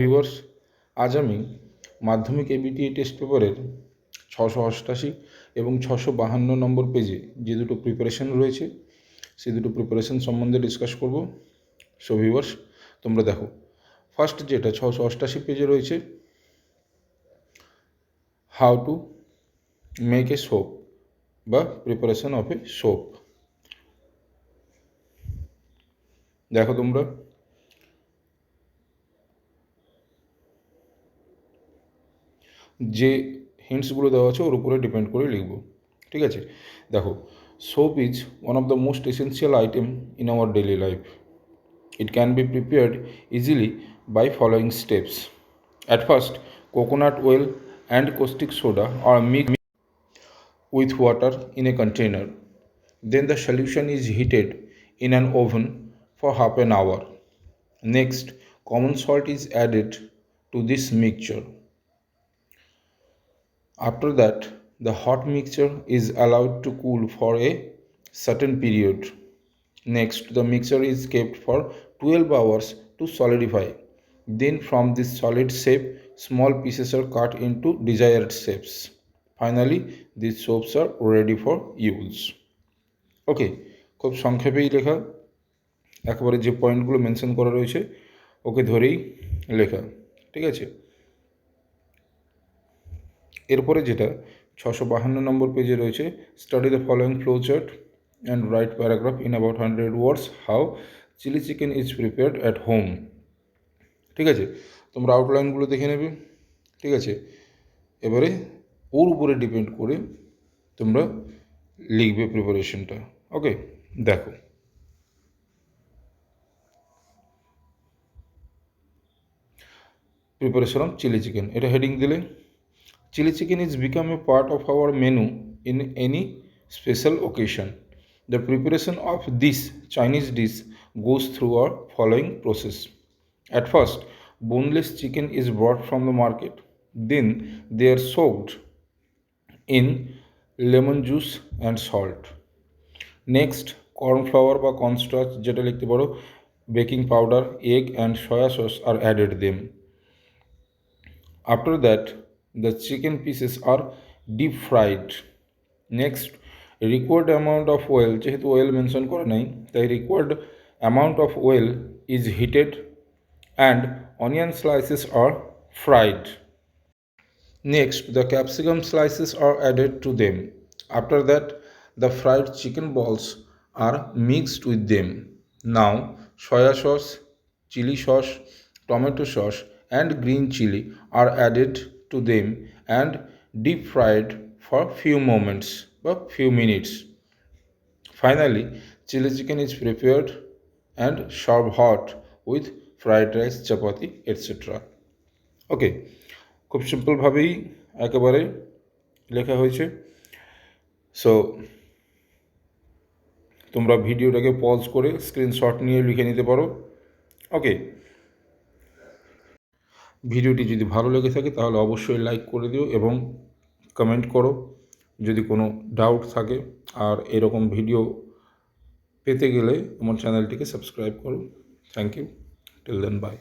Viewers, আজ আমি মাধ্যমিক এবিটিএ টেস্ট পেপারের 688 এবং 652 নম্বর পেজে যে দুটো প্রিপারেশন রয়েছে সেই দুটো প্রিপারেশন সম্বন্ধে ডিসকাস করব। সো ভিউয়ার্স, তোমরা দেখো, ফার্স্ট যেটা 688 পেজে রয়েছে, how to make a soap বা প্রিপারেশন অফ এ সোপ। দেখো তোমরা, যে হিন্টসগুলো দেওয়া আছে ওর উপরে ডিপেন্ড করে লিখব, ঠিক আছে? দেখো, soap is one of the most essential item in our daily life. It can be prepared easily by following steps. At first, coconut oil and caustic soda are mixed with water in a container. Then the solution is heated in an oven for half an hour. Next, common salt is added to this mixture. After that, the hot mixture is allowed to cool for a certain period. Next, the mixture is kept for 12 hours to solidify. Then from this solid shape, small pieces are cut into desired shapes. Finally, these soaps are ready for use. ওকে, খুব সংক্ষেপেই লেখা, একেবারে যে পয়েন্টগুলো mention করা রয়েছে ওকে ধরেই লেখা, ঠিক আছে? এরপরে যেটা 652 নম্বর পেজে রয়েছে, study the following flow chart and write paragraph in about 100 words how chili chicken is prepared at home. ঠিক আছে, তোমরা আউটলাইনগুলো দেখে নেবে, ঠিক আছে? এবারে ওর উপরে ডিপেন্ড করে তোমরা লিখবে প্রিপারেশনটা। ওকে, দেখো, প্রিপারেশন অফ চিলি চিকেন, এটা হেডিং দিলে, chilli chicken is become a part of our menu in any special occasion. The preparation of this Chinese dish goes through our following process. At first, boneless chicken is brought from the market. Then they are soaked in lemon juice and salt. Next, corn flour বা cornstarch যেটা লিখতে পারো, baking powder, egg and soya sauce are added them. After that, the chicken pieces are deep fried. Next, required amount of oil, যেহেতু oil mention করা নাই তাই required amount of oil is heated and onion slices are fried. Next, the capsicum slices are added to them. After that, the fried chicken balls are mixed with them. Now, soya sauce, chili sauce, tomato sauce and green chili are added to them and deep fried for few moments or few minutes. Finally, chili chicken is prepared and served hot with fried rice, chapati, etc. ওকে, খুব সিম্পলভাবেই একেবারে লেখা হয়েছে। So তোমরা ভিডিওটাকে pause করে screenshot নিয়ে লিখে নিতে পারো। ওকে, ভিডিওটি যদি ভালো লেগে থাকে তাহলে অবশ্যই লাইক করে দিও এবং কমেন্ট করো যদি কোনো ডাউট থাকে। আর এরকম ভিডিও পেতে গেলে আমার চ্যানেলটিকে সাবস্ক্রাইব করো। Thank you, till then, by.